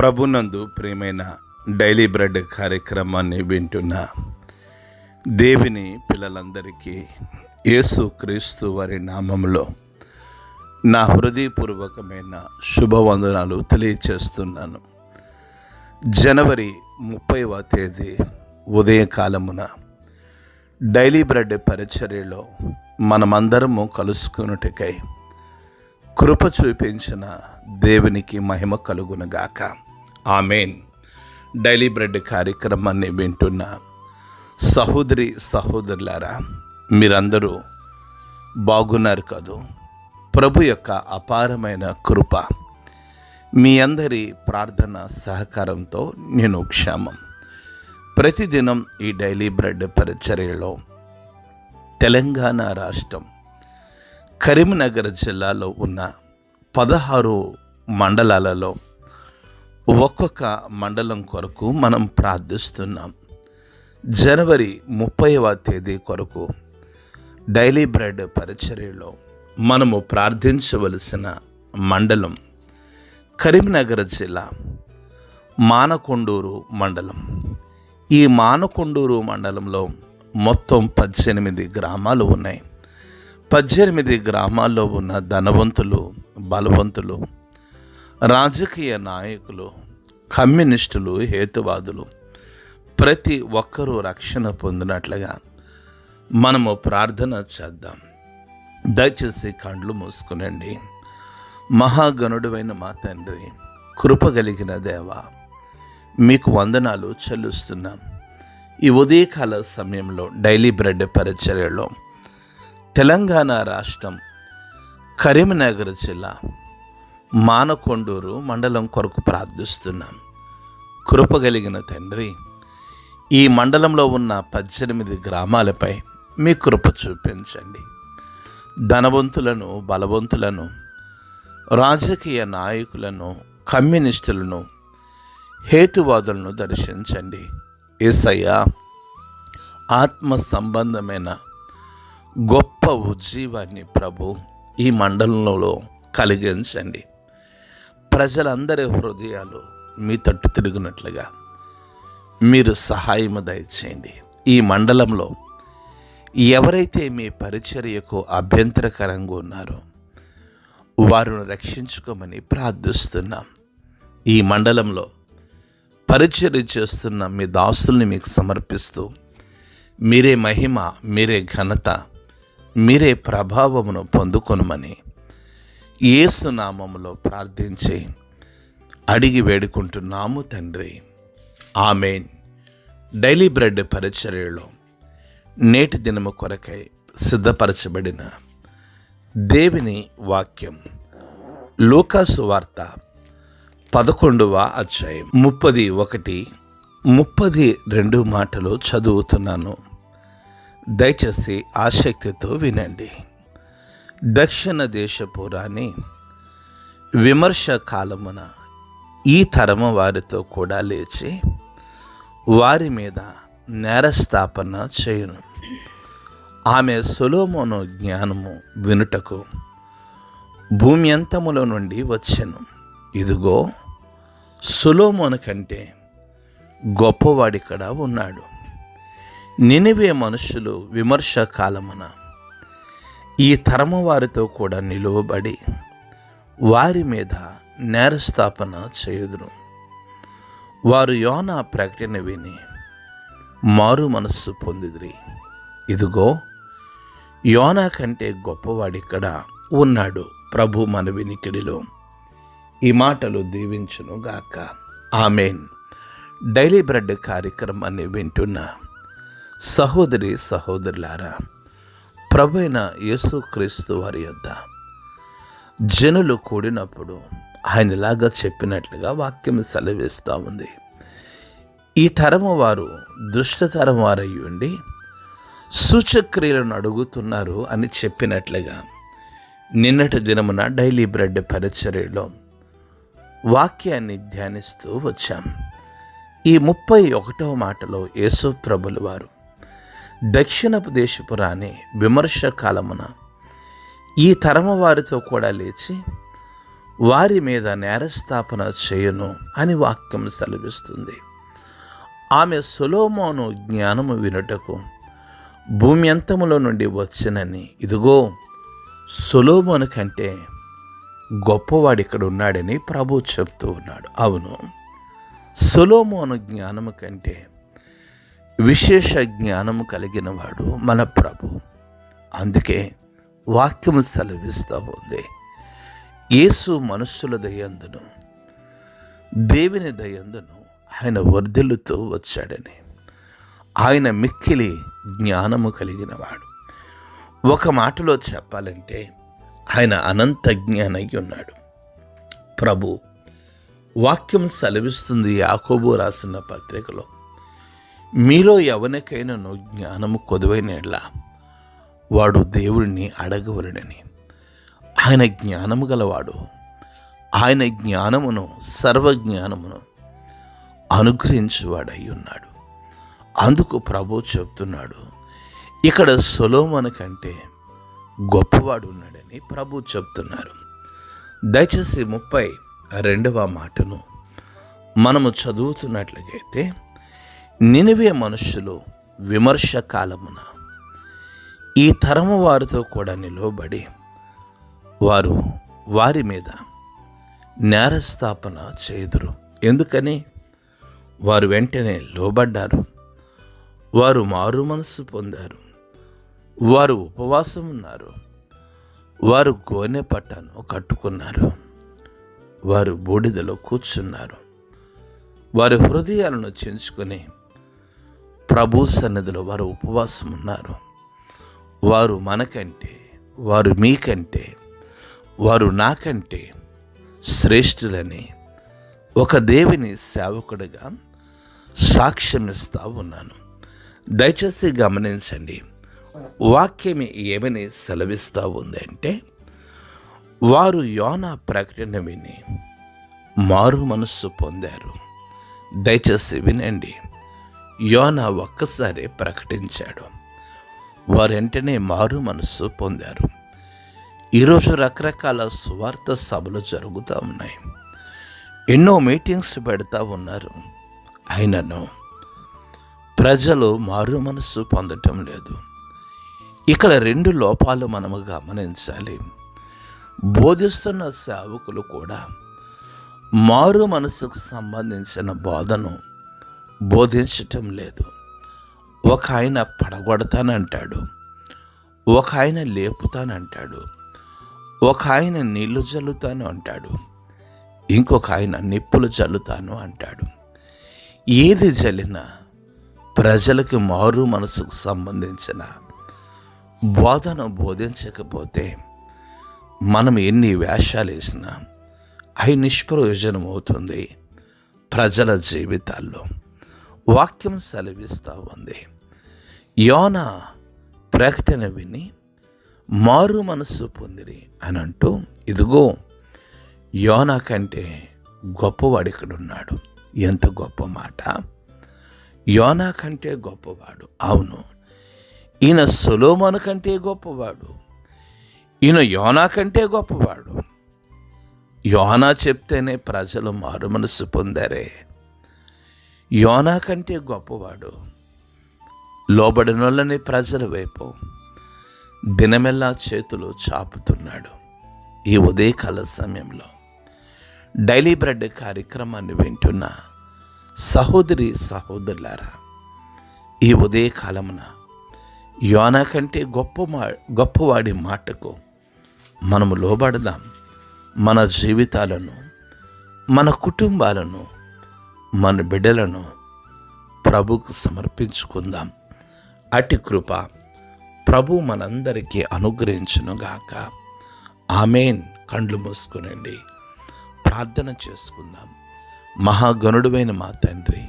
ప్రభునందు ప్రియమైన daily bread కార్యక్రమాన్ని వింటున్న దేవుని పిల్లలందరికీ యేసు క్రీస్తు వారి నామములో నా హృదయపూర్వకమైన శుభవందనాలు తెలియచేస్తున్నాను. జనవరి 30వ తేదీ ఉదయకాలమున డైలీ బ్రెడ్ పరిచర్యలో మనమందరము కలుసుకున్నట్టుకై కృప చూపించిన దేవునికి మహిమ కలుగునుగాక. ఆమేన్. డైలీ బ్రెడ్ కార్యక్రమాన్ని వింటున్న సహోదరి సహోదరులారా, మీరందరూ బాగున్నారు కదూ? ప్రభు యొక్క అపారమైన కృప మీ అందరి ప్రార్థన సహకారంతో నేను క్షేమం. ప్రతిదినం ఈ డైలీ బ్రెడ్ పరిచర్యలో తెలంగాణ రాష్ట్రం కరీంనగర్ జిల్లాలో ఉన్న 16 మండలాలలో ఒక్కొక్క మండలం కొరకు మనం ప్రార్థిస్తున్నాం. జనవరి 30వ తేదీ కొరకు డైలీ బ్రెడ్ పరిచర్యలో మనము ప్రార్థించవలసిన మండలం కరీంనగర్ జిల్లా మానకొండూరు మండలం. ఈ మానకొండూరు మండలంలో మొత్తం 18 గ్రామాలు ఉన్నాయి. 18 గ్రామాల్లో ఉన్న ధనవంతులు, బలవంతులు, రాజకీయ నాయకులు, కమ్యూనిస్టులు, హేతువాదులు ప్రతి ఒక్కరూ రక్షణ పొందినట్లుగా మనము ప్రార్థన చేద్దాం. దయచేసి కండ్లు మూసుకునండి. మహాగణుడైన మా తండ్రి, కృపగలిగిన దేవ, మీకు వందనాలు చెల్లిస్తున్నాం. ఈ ఉదయకాల సమయంలో డైలీ బ్రెడ్ పరిచర్యలో తెలంగాణ రాష్ట్రం కరీంనగర్ జిల్లా మానకొండూరు మండలం కొరకు ప్రార్థిస్తున్నాం. కృపగలిగిన తండ్రి, ఈ మండలంలో ఉన్న 18 గ్రామాలపై మీ కృప చూపించండి. ధనవంతులను, బలవంతులను, రాజకీయ నాయకులను, కమ్యూనిస్టులను, హేతువాదులను దర్శించండి. యేసయ్యా, ఆత్మ సంబంధమైన గొప్ప ఉజ్జీవాన్ని ప్రభు ఈ మండలంలో కలిగించండి. ప్రజలందరి హృదయాలు మీ తట్టు తిరిగినట్లుగా మీరు సహాయము దయచేయండి. ఈ మండలంలో ఎవరైతే మీ పరిచర్యకు అభ్యంతరకరంగా ఉన్నారో వారిని రక్షించుకోమని ప్రార్థిస్తున్నాం. ఈ మండలంలో పరిచర్య చేస్తున్న మీ దాసుల్ని మీకు సమర్పిస్తూ మీరే మహిమ, మీరే ఘనత, మీరే ప్రభావమును పొందుకొనమని యేసు నామములో ప్రార్థించి అడిగి వేడుకుంటున్నాము తండ్రి. ఆమేన్. డైలీ బ్రెడ్ పరిచర్యలో నేటి దినము కొరకై సిద్ధపరచబడిన దేవుని వాక్యం లూకాసు వార్త 11వ అధ్యాయం 31, 32 మాటలు చదువుతున్నాను. దయచేసి ఆసక్తితో వినండి. దక్షిణ దేశపు రాణి విమర్శ కాలమున ఈ తరము వారితో కూడా లేచి వారి మీద నేరస్థాపన చేయును. ఆమె సొలొమోను జ్ఞానము వినుటకు భూమి అంతములో నుండి వచ్చెను. ఇదిగో, సొలొమోను కంటే గొప్పవాడిక్కడ ఉన్నాడు. నినివే మనుషులు విమర్శ కాలమున ఈ తరము వారితో కూడా నిలువబడి వారి మీద నేరస్థాపన చేయుదురు. వారు యోనా ప్రకటన విని మారు మనస్సు పొందిదిరి. ఇదిగో, యోనా కంటే గొప్పవాడిక్కడ ఉన్నాడు. ప్రభు మన వినికిడిలో ఈ మాటలు దీవించును గాక. ఆమేన్. డైలీ బ్రెడ్ కార్యక్రమాన్ని వింటున్న సహోదరి సహోదరులారా, ప్రభువైన యేసు క్రీస్తు వారి యొద్ద జనులు కూడినప్పుడు ఆయనలాగా చెప్పినట్లుగా వాక్యం సెలవిస్తూ ఉంది. ఈ తరము వారు దుష్టతరం వారై ఉండి సూచక్రియలను అడుగుతున్నారు అని చెప్పినట్లుగా నిన్నటి దినమున డైలీ బ్రెడ్ పరిచర్యలో వాక్యాన్ని ధ్యానిస్తూ వచ్చాం. ఈ 31వ మాటలో యేసు ప్రభుల వారు దక్షిణపు దేశపు రాణి విమర్శ కాలమున ఈ తరము వారితో కూడా లేచి వారి మీద నేరస్థాపన చేయను అని వాక్యం సెలవిస్తుంది. ఆమె సొలొమోను జ్ఞానము వినుటకు భూమి అంతములో నుండి వచ్చినని, ఇదిగో సొలొమోను కంటే గొప్పవాడు ఇక్కడ ఉన్నాడని ప్రభు చెప్తూ ఉన్నాడు. అవును, సొలొమోను జ్ఞానము కంటే విశేష జ్ఞానము కలిగిన వాడు మన ప్రభు. అందుకే వాక్యము సెలవిస్తూ ఉంది, యేసు మనుష్యుల దయందును దేవుని దయందును ఆయన వర్ధిల్లుతూ వచ్చాడని. ఆయన మిక్కిలి జ్ఞానము కలిగిన వాడు. ఒక మాటలో చెప్పాలంటే ఆయన అనంత జ్ఞానై ఉన్నాడు. ప్రభు వాక్యం సెలవిస్తుంది యాకోబు రాసిన పత్రికలో, మీలో ఎవరికైనాను జ్ఞానము కొదువైనలా వాడు దేవుడిని అడగవలెనని. ఆయన జ్ఞానము గలవాడు. ఆయన జ్ఞానమును సర్వజ్ఞానమును అనుగ్రహించువాడై ఉన్నాడు. అందుకు ప్రభు చెప్తున్నాడు, ఇక్కడ సొలొమోను కంటే గొప్పవాడు ఉన్నాడని ప్రభు చెప్తున్నారు. దయచేసి 32వ మాటను మనము చదువుతున్నట్లయితే, నినివే మనుష్యులు విమర్శ కాలమున ఈ తరము వారితో కూడా నిలవబడి వారు వారి మీద నేరస్థాపన చేయుదురు. ఎందుకని? వారు వెంటనే లోబడ్డారు, వారు మారు మనసు పొందారు, వారు ఉపవాసం ఉన్నారు, వారు గోనె పట్టను కట్టుకున్నారు, వారు బూడిదలో కూర్చున్నారు, వారి హృదయాలను చించుకొని ప్రభు సన్నిధిలో వారు ఉపవాసం ఉన్నారు. వారు మనకంటే, వారు మీకంటే, వారు నాకంటే శ్రేష్ఠులని ఒక దేవుని సేవకుడిగా సాక్ష్యం ఇస్తూ ఉన్నాను. దయచేసి గమనించండి, వాక్యం ఏమని సెలవిస్తూ ఉంది అంటే, వారు యోనా ప్రకటన విని మారు మనస్సు పొందారు. దయచేసి వినండి, యోనా ఒక్కసారి ప్రకటించాడు, వారు వెంటనే మారు మనస్సు పొందారు. ఈరోజు రకరకాల సువార్త సభలు జరుగుతూ ఉన్నాయి, ఎన్నో మీటింగ్స్ పెడతా ఉన్నారు. అయినను ప్రజలు మారు మనస్సు పొందటం లేదు. ఇక్కడ 2 లోపాలు మనము గమనించాలి. బోధిస్తున్న సేవకులు కూడా మారు మనసుకు సంబంధించిన బోధను బోధించటం లేదు. ఒక ఆయన పడగొడతానంటాడు, ఒక ఆయన లేపుతానంటాడు, ఒక ఆయన నీళ్లు జల్లుతాను అంటాడు, ఇంకొక ఆయన నిప్పులు జల్లుతాను అంటాడు. ఏది జల్లినా ప్రజలకు మారు మనసుకు సంబంధించిన బోధన బోధించకపోతే మనం ఎన్ని వేషాలు వేసినా అవి నిష్ప్రయోజనం అవుతుంది ప్రజల జీవితాల్లో. వాక్యం సెలవిస్తూ ఉంది, యోనా ప్రకటన విని మారు మనస్సు పొందిరి అని అంటూ, ఇదిగో యోనా కంటే గొప్పవాడు ఇక్కడున్నాడు. ఎంత గొప్ప మాట! యోనా కంటే గొప్పవాడు. అవును, ఈయన సొలొమోను కంటే గొప్పవాడు, ఈయన యోనా కంటే గొప్పవాడు. యోనా చెప్తేనే ప్రజలు మారు మనసు పొందారే. యోనా కంటే గొప్పవాడు. లోబడిన వాళ్ళని ప్రజల వైపు దినమెల్లా చేతులు చాపుతున్నాడు. ఈ ఉదయకాల సమయంలో డైలీ బ్రెడ్ కార్యక్రమాన్ని వింటున్న సహోదరి సహోదరులారా, ఈ ఉదయకాలమున యోనా కంటే గొప్పవాడి మాటకు మనము లోబడదాం. మన జీవితాలను, మన కుటుంబాలను, మన బిడ్డలను ప్రభుకు సమర్పించుకుందాం. అటి కృప ప్రభు మనందరికీ అనుగ్రహించునుగాక. ఆమేన్. కండ్లు మూసుకునండి, ప్రార్థన చేసుకుందాం. మహాగణుడువైన మా తండ్రి,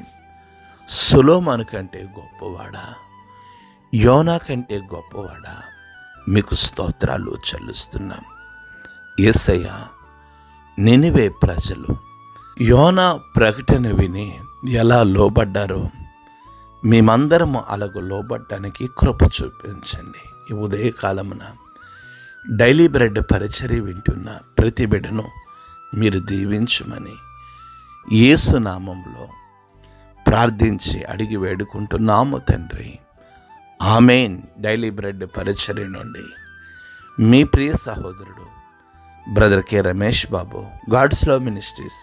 సొలొమోను కంటే గొప్పవాడా, యోనా కంటే గొప్పవాడా, మీకు స్తోత్రాలు చెల్లిస్తున్నాం. యేసయ్య, నినివే ప్రజలు యోనా ప్రకటన విని ఎలా లోబడ్డారో మేమందరము అలాగ లోబడ్డానికి కృప చూపించండి. ఈ ఉదయకాలమున డైలీ బ్రెడ్ పరిచర్య వింటున్న ప్రతి బిడ్డను మీరు దీవించుమని యేసు నామంలో ప్రార్థించి అడిగి వేడుకుంటున్నాము తండ్రి. ఆమేన్. డైలీ బ్రెడ్ పరిచర్య నుండి మీ ప్రియ సహోదరుడు brother K Ramesh Babu, God's love ministries,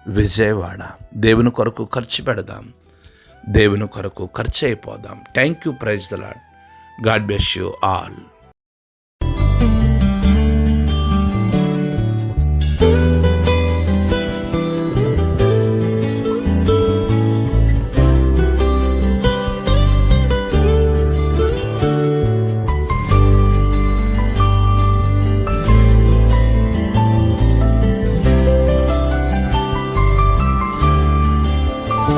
Vijayawada. దేవుని కొరకు ఖర్చు పెడదాం, దేవుని కొరకు ఖర్చు అయిపోదాం. Thank you. Praise the Lord. God bless you all.